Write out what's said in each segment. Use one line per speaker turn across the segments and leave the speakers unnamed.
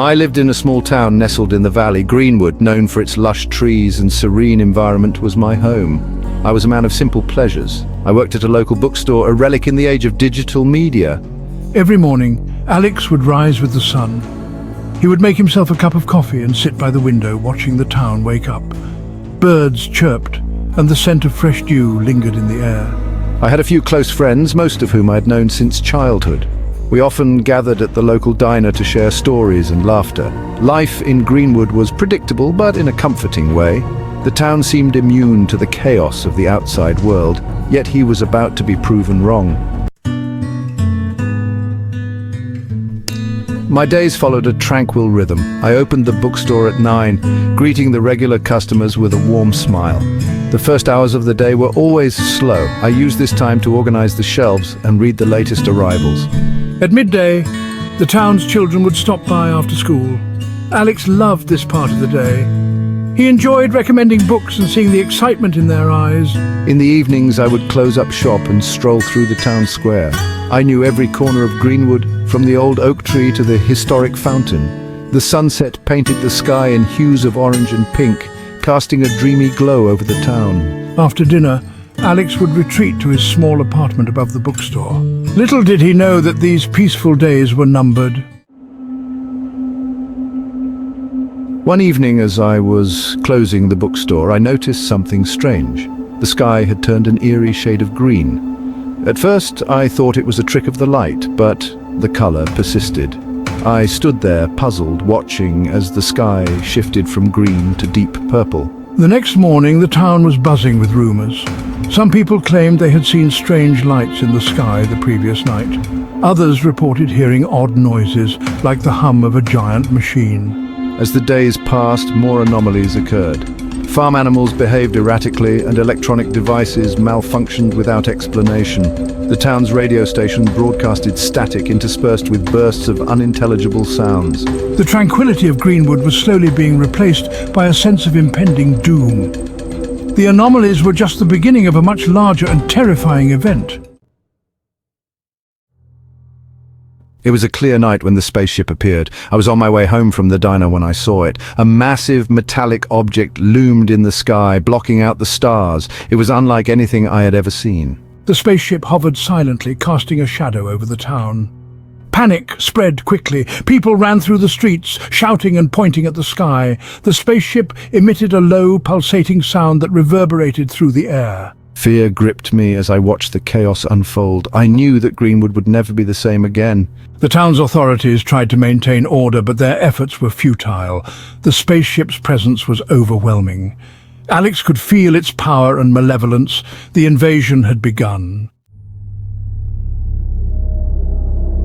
I lived in a small town nestled in the valley. Greenwood, known for its lush trees and serene environment, was my home. I was a man of simple pleasures. I worked at a local bookstore, a relic in the age of digital media.
Every morning, Alex would rise with the sun. He would make himself a cup of coffee and sit by the window watching the town wake up. Birds chirped, and the scent of fresh dew lingered in the air.
I had a few close friends, most of whom I had known since childhood. We often gathered at the local diner to share stories and laughter. Life in Greenwood was predictable, but in a comforting way. The town seemed immune to the chaos of the outside world, yet he was about to be proven wrong. My days followed a tranquil rhythm. I opened the bookstore at 9, greeting the regular customers with a warm smile. The first hours of the day were always slow. I used this time to organize the shelves and read the latest arrivals.
At midday, the town's children would stop by after school. Alex loved this part of the day. He enjoyed recommending books and seeing the excitement in their eyes.
In the evenings, I would close up shop and stroll through the town square. I knew every corner of Greenwood, from the old oak tree to the historic fountain. The sunset painted the sky in hues of orange and pink, casting a dreamy glow over the town.
After dinner, Alex would retreat to his small apartment above the bookstore. Little did he know that these peaceful days were numbered.
One evening, as I was closing the bookstore, I noticed something strange. The sky had turned an eerie shade of green. At first, I thought it was a trick of the light, but the color persisted. I stood there, puzzled, watching as the sky shifted from green to deep purple.
The next morning, the town was buzzing with rumors. Some people claimed they had seen strange lights in the sky the previous night. Others reported hearing odd noises, like the hum of a giant machine.
As the days passed, more anomalies occurred. Farm animals behaved erratically and electronic devices malfunctioned without explanation. The town's radio station broadcasted static interspersed with bursts of unintelligible sounds.
The tranquility of Greenwood was slowly being replaced by a sense of impending doom. The anomalies were just the beginning of a much larger and terrifying event.
It was a clear night when the spaceship appeared. I was on my way home from the diner when I saw it. A massive metallic object loomed in the sky, blocking out the stars. It was unlike anything I had ever seen.
The spaceship hovered silently, casting a shadow over the town. Panic spread quickly. People ran through the streets, shouting and pointing at the sky. The spaceship emitted a low, pulsating sound that reverberated through the air.
Fear gripped me as I watched the chaos unfold. I knew that Greenwood would never be the same again.
The town's authorities tried to maintain order, but their efforts were futile. The spaceship's presence was overwhelming. Alex could feel its power and malevolence. The invasion had begun.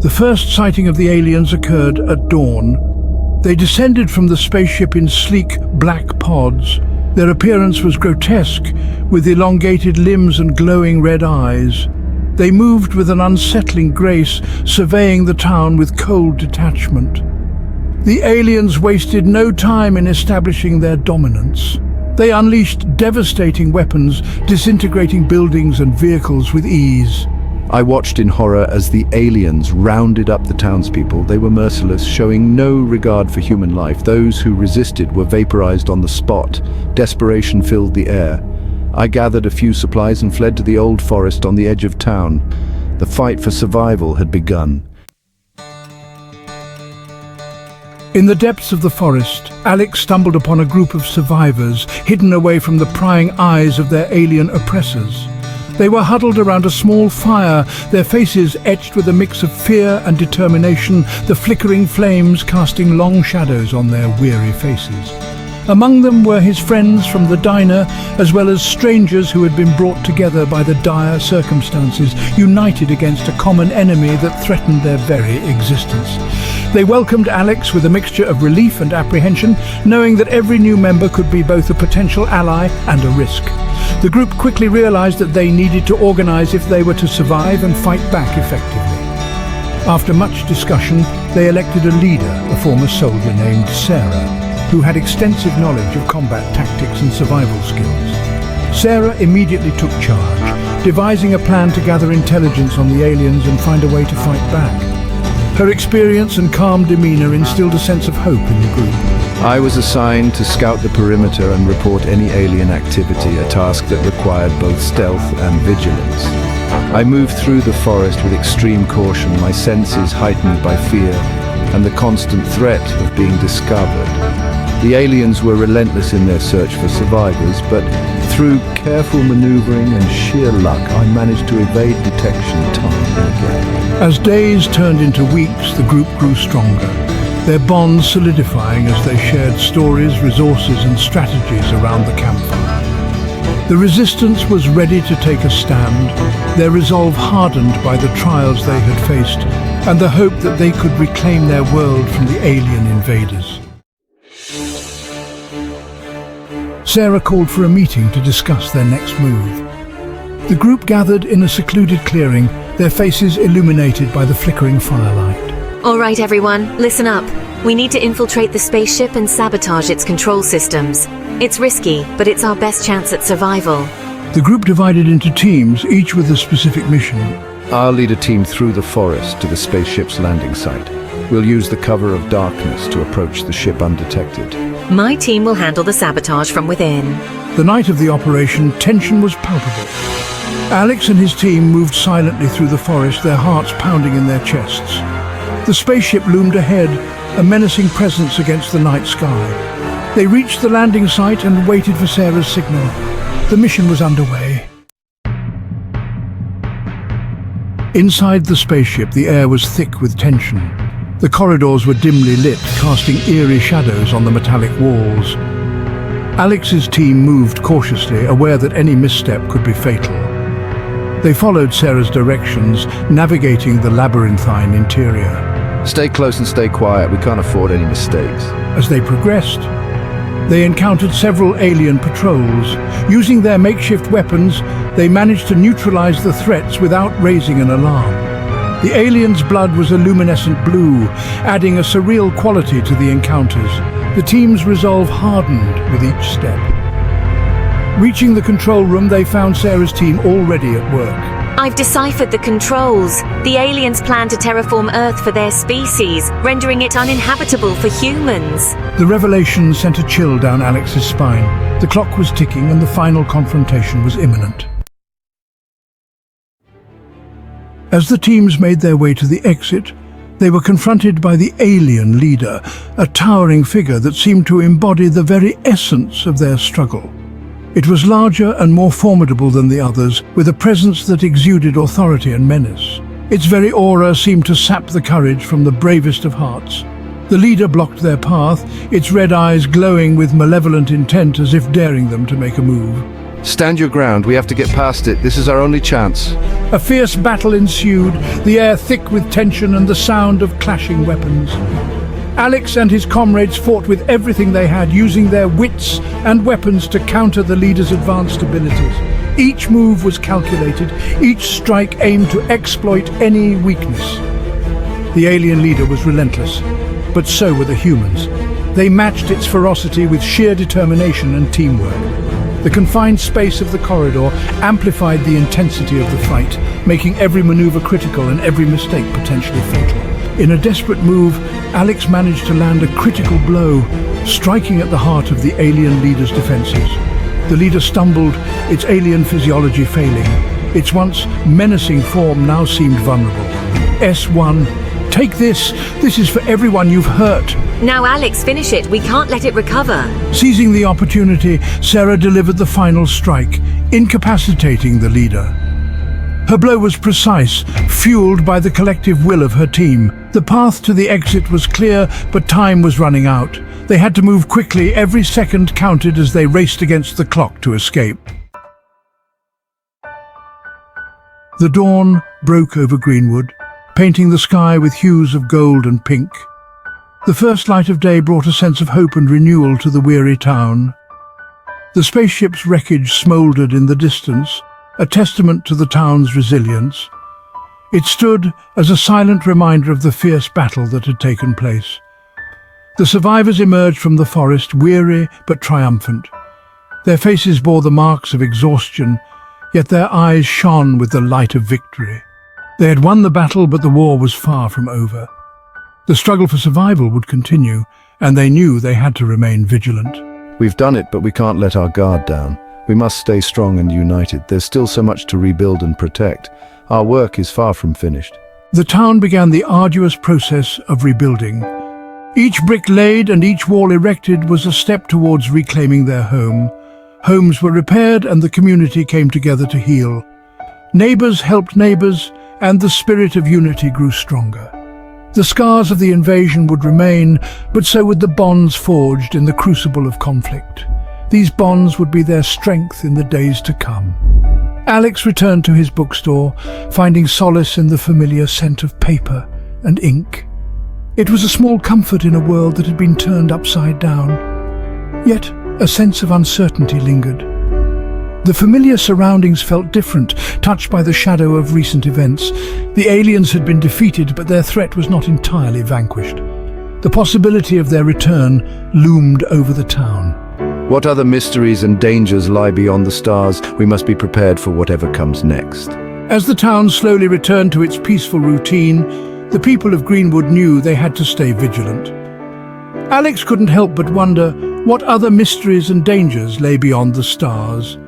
The first sighting of the aliens occurred at dawn. They descended from the spaceship in sleek black pods. Their appearance was grotesque, with elongated limbs and glowing red eyes. They moved with an unsettling grace, surveying the town with cold detachment. The aliens wasted no time in establishing their dominance. They unleashed devastating weapons, disintegrating buildings and vehicles with ease.
I watched in horror as the aliens rounded up the townspeople. They were merciless, showing no regard for human life. Those who resisted were vaporized on the spot. Desperation filled the air. I gathered a few supplies and fled to the old forest on the edge of town. The fight for survival had begun.
In the depths of the forest, Alex stumbled upon a group of survivors, hidden away from the prying eyes of their alien oppressors. They were huddled around a small fire, their faces etched with a mix of fear and determination, the flickering flames casting long shadows on their weary faces. Among them were his friends from the diner, as well as strangers who had been brought together by the dire circumstances, united against a common enemy that threatened their very existence. They welcomed Alex with a mixture of relief and apprehension, knowing that every new member could be both a potential ally and a risk. The group quickly realized that they needed to organize if they were to survive and fight back effectively. After much discussion, they elected a leader, a former soldier named Sarah, who had extensive knowledge of combat tactics and survival skills. Sarah immediately took charge, devising a plan to gather intelligence on the aliens and find a way to fight back. Her experience and calm demeanor instilled a sense of hope in the group.
I was assigned to scout the perimeter and report any alien activity, a task that required both stealth and vigilance. I moved through the forest with extreme caution, my senses heightened by fear and the constant threat of being discovered. The aliens were relentless in their search for survivors, but through careful maneuvering and sheer luck, I managed to evade detection time and again.
As days turned into weeks, the group grew stronger, their bonds solidifying as they shared stories, resources and strategies around the campfire. The resistance was ready to take a stand, their resolve hardened by the trials they had faced and the hope that they could reclaim their world from the alien invaders. Sarah called for a meeting to discuss their next move. The group gathered in a secluded clearing, their faces illuminated by the flickering firelight.
All right, everyone, listen up. We need to infiltrate the spaceship and sabotage its control systems. It's risky, but it's our best chance at survival.
The group divided into teams, each with a specific mission.
I'll lead a team through the forest to the spaceship's landing site. We'll use the cover of darkness to approach the ship undetected.
My team will handle the sabotage from within.
The night of the operation, tension was palpable. Alex and his team moved silently through the forest, their hearts pounding in their chests. The spaceship loomed ahead, a menacing presence against the night sky. They reached the landing site and waited for Sarah's signal. The mission was underway. Inside the spaceship, the air was thick with tension. The corridors were dimly lit, casting eerie shadows on the metallic walls. Alex's team moved cautiously, aware that any misstep could be fatal. They followed Sarah's directions, navigating the labyrinthine interior.
Stay close and stay quiet. We can't afford any mistakes.
As they progressed, they encountered several alien patrols. Using their makeshift weapons, they managed to neutralize the threats without raising an alarm. The aliens' blood was a luminescent blue, adding a surreal quality to the encounters. The team's resolve hardened with each step. Reaching the control room, they found Sarah's team already at work.
I've deciphered the controls. The aliens plan to terraform Earth for their species, rendering it uninhabitable for humans.
The revelation sent a chill down Alex's spine. The clock was ticking and the final confrontation was imminent. As the teams made their way to the exit, they were confronted by the alien leader, a towering figure that seemed to embody the very essence of their struggle. It was larger and more formidable than the others, with a presence that exuded authority and menace. Its very aura seemed to sap the courage from the bravest of hearts. The leader blocked their path, its red eyes glowing with malevolent intent as if daring them to make a move.
Stand your ground. We have to get past it. This is our only chance.
A fierce battle ensued, the air thick with tension and the sound of clashing weapons. Alex and his comrades fought with everything they had, using their wits and weapons to counter the leader's advanced abilities. Each move was calculated, each strike aimed to exploit any weakness. The alien leader was relentless, but so were the humans. They matched its ferocity with sheer determination and teamwork. The confined space of the corridor amplified the intensity of the fight, making every maneuver critical and every mistake potentially fatal. In a desperate move, Alex managed to land a critical blow, striking at the heart of the alien leader's defenses. The leader stumbled, its alien physiology failing. Its once menacing form now seemed vulnerable. S1, take this. This is for everyone you've hurt.
Now, Alex, finish it. We can't let it recover.
Seizing the opportunity, Sarah delivered the final strike, incapacitating the leader. Her blow was precise, fueled by the collective will of her team. The path to the exit was clear, but time was running out. They had to move quickly. Every second counted as they raced against the clock to escape. The dawn broke over Greenwood, painting the sky with hues of gold and pink. The first light of day brought a sense of hope and renewal to the weary town. The spaceship's wreckage smouldered in the distance, a testament to the town's resilience. It stood as a silent reminder of the fierce battle that had taken place. The survivors emerged from the forest, weary but triumphant. Their faces bore the marks of exhaustion, yet their eyes shone with the light of victory. They had won the battle, but the war was far from over. The struggle for survival would continue, and they knew they had to remain vigilant.
We've done it, but we can't let our guard down. We must stay strong and united. There's still so much to rebuild and protect. Our work is far from finished.
The town began the arduous process of rebuilding. Each brick laid and each wall erected was a step towards reclaiming their home. Homes were repaired and the community came together to heal. Neighbors helped neighbors, and the spirit of unity grew stronger. The scars of the invasion would remain, but so would the bonds forged in the crucible of conflict. These bonds would be their strength in the days to come. Alex returned to his bookstore, finding solace in the familiar scent of paper and ink. It was a small comfort in a world that had been turned upside down. Yet a sense of uncertainty lingered. The familiar surroundings felt different, touched by the shadow of recent events. The aliens had been defeated, but their threat was not entirely vanquished. The possibility of their return loomed over the town.
What other mysteries and dangers lie beyond the stars? We must be prepared for whatever comes next.
As the town slowly returned to its peaceful routine, the people of Greenwood knew they had to stay vigilant. Alex couldn't help but wonder what other mysteries and dangers lay beyond the stars.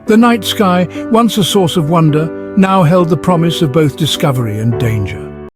The night sky, once a source of wonder, now held the promise of both discovery and danger.